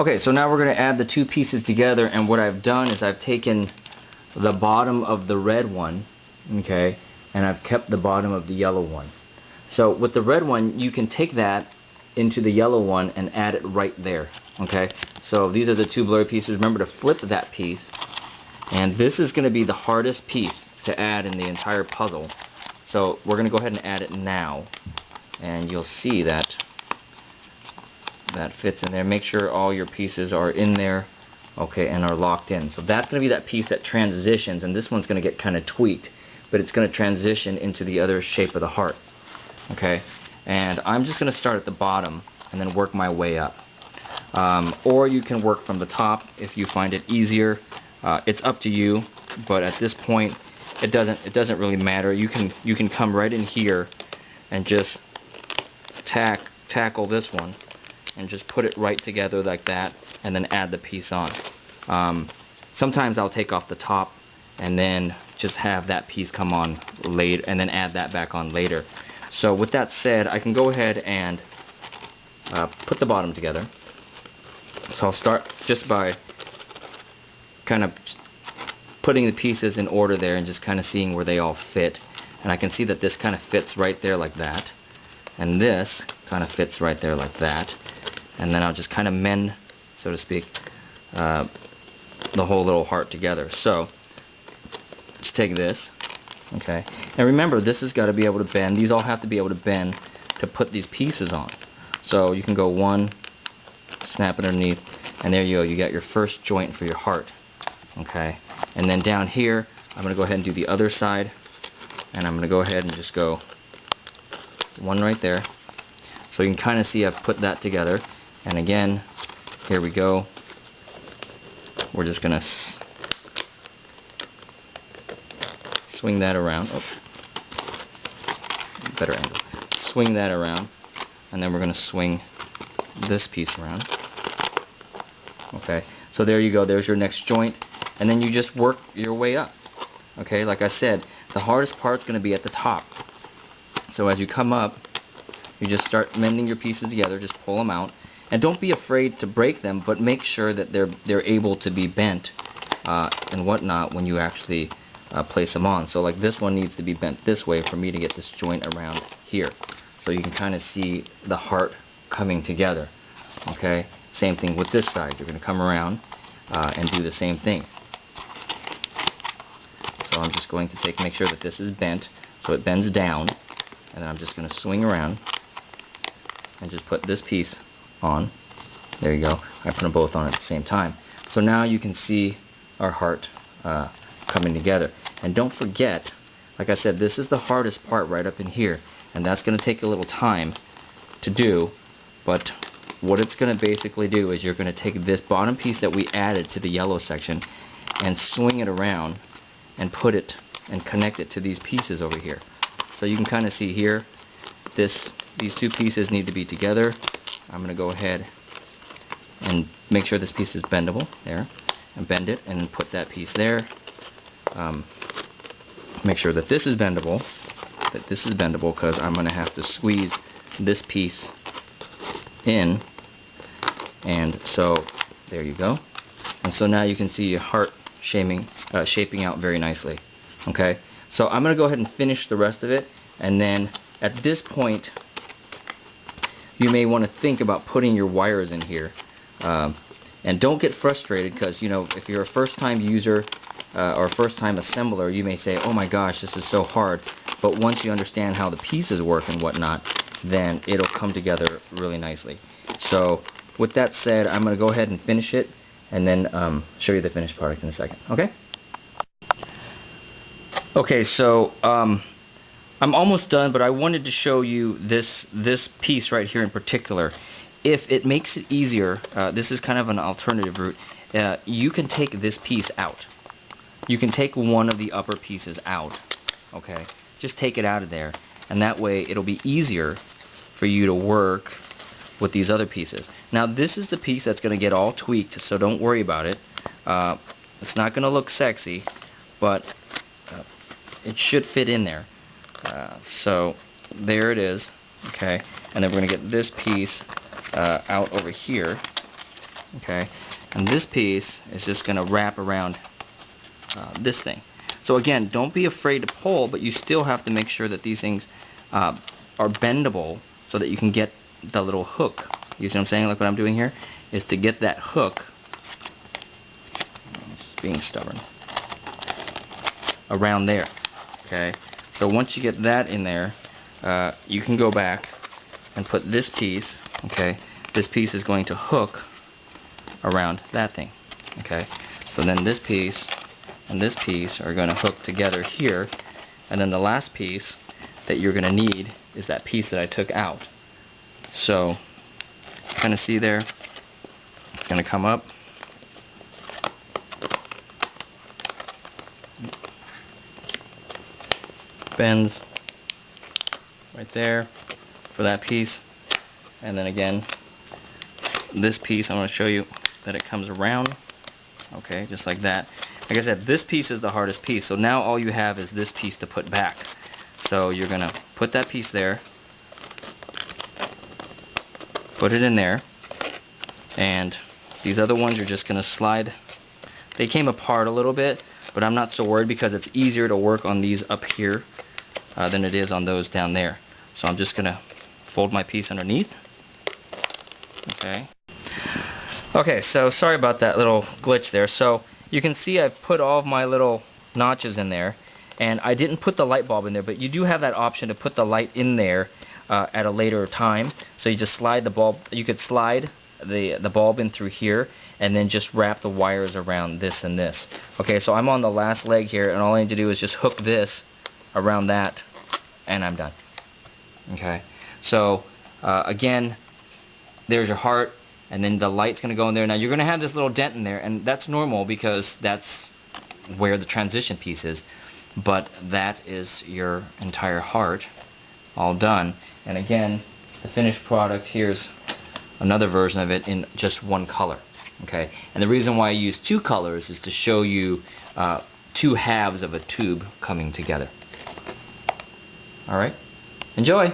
Okay, so now we're going to add the two pieces together, and what I've done is I've taken the bottom of the red one, okay, and I've kept the bottom of the yellow one. So with the red one, you can take that into the yellow one and add it right there, okay? So these are the two blurry pieces. Remember to flip that piece, and this is going to be the hardest piece to add in the entire puzzle. So we're going to go ahead and add it now, and you'll see that that fits in there. Make sure all your pieces are in there, okay, and are locked in. So that's going to be that piece that transitions, and this one's going to get kind of tweaked, but it's going to transition into the other shape of the heart, okay? And I'm just going to start at the bottom and then work my way up. Or you can work from the top if you find it easier. It's up to you, but at this point it doesn't really matter. You can come right in here and just tackle this one and just put it right together like that, and then add the piece on. Sometimes I'll take off the top and then just have that piece come on later, and then add that back on later. So with that said, I can go ahead and put the bottom together. So I'll start just by kind of putting the pieces in order there and just kind of seeing where they all fit. And I can see that this kind of fits right there like that, and this kind of fits right there like that. And then I'll just kind of mend, so to speak, the whole little heart together. So just take this, okay, and remember, this has got to be able to bend. These all have to be able to bend to put these pieces on. So you can go one, snap it underneath, and there you go. You got your first joint for your heart, okay. And then down here, I'm going to go ahead and do the other side, and I'm going to go ahead and just go one right there. So you can kind of see I've put that together. And again, here we go. We're just going to swing that around. Oh, better angle. Swing that around, and then we're going to swing this piece around. Okay, so there you go. There's your next joint, and then you just work your way up. Okay, like I said, the hardest part's going to be at the top. So as you come up, you just start mending your pieces together. Just pull them out. And don't be afraid to break them, but make sure that they're able to be bent and whatnot when you actually place them on. So like this one needs to be bent this way for me to get this joint around here. So you can kind of see the heart coming together. Okay, same thing with this side. You're going to come around and do the same thing. So I'm just going to make sure that this is bent, so it bends down, and then I'm just going to swing around and just put this piece on. There you go. I put them both on at the same time. So now you can see our heart coming together. And don't forget, like I said, this is the hardest part right up in here, and that's going to take a little time to do, but what it's going to basically do is you're going to take this bottom piece that we added to the yellow section and swing it around and put it and connect it to these pieces over here. So you can kind of see here, these two pieces need to be together. I'm going to go ahead and make sure this piece is bendable there, and bend it, and then put that piece there. Make sure that this is bendable, because I'm going to have to squeeze this piece in, and so there you go. And so now you can see your heart shaping out very nicely. Okay, so I'm going to go ahead and finish the rest of it, and then at this point you may want to think about putting your wires in here. And don't get frustrated, because, you know, if you're a first-time user or a first-time assembler, you may say, oh my gosh, this is so hard. But once you understand how the pieces work and whatnot, then it'll come together really nicely. So with that said, I'm going to go ahead and finish it, and then show you the finished product in a second. Okay? Okay, so I'm almost done, but I wanted to show you this piece right here in particular. If it makes it easier, this is kind of an alternative route. You can take this piece out. You can take one of the upper pieces out. Okay, just take it out of there, and that way it'll be easier for you to work with these other pieces. Now this is the piece that's going to get all tweaked, so don't worry about it. It's not going to look sexy, but it should fit in there. So there it is. Okay, and then we're going to get this piece out over here, okay, and this piece is just going to wrap around this thing. So again, don't be afraid to pull, but you still have to make sure that these things are bendable so that you can get the little hook. You see what I'm saying? Like what I'm doing here is to get that hook, it's being stubborn, around there. Okay, so once you get that in there, you can go back and put this piece. Okay, this piece is going to hook around that thing. Okay, so then this piece and this piece are going to hook together here, and then the last piece that you're going to need is that piece that I took out. So kind of see there, it's going to come up, bends right there for that piece, and then again this piece I'm going to show you that it comes around, okay, just like that. Like I said, this piece is the hardest piece, so now all you have is this piece to put back. So you're going to put that piece there, put it in there, and these other ones you're just going to slide. They came apart a little bit, but I'm not so worried because it's easier to work on these up here than it is on those down there. So I'm just going to fold my piece underneath. Okay. Okay, so sorry about that little glitch there. So you can see I've put all of my little notches in there, and I didn't put the light bulb in there, but you do have that option to put the light in there at a later time. So you just slide the bulb, you could slide the bulb in through here, and then just wrap the wires around this and this. Okay, so I'm on the last leg here, and all I need to do is just hook this around that, and I'm done. Okay, so again, there's your heart, and then the light's going to go in there. Now you're going to have this little dent in there, and that's normal because that's where the transition piece is. But that is your entire heart all done. And again, the finished product, here's another version of it in just one color. Okay, and the reason why I use two colors is to show you two halves of a tube coming together. Alright, enjoy!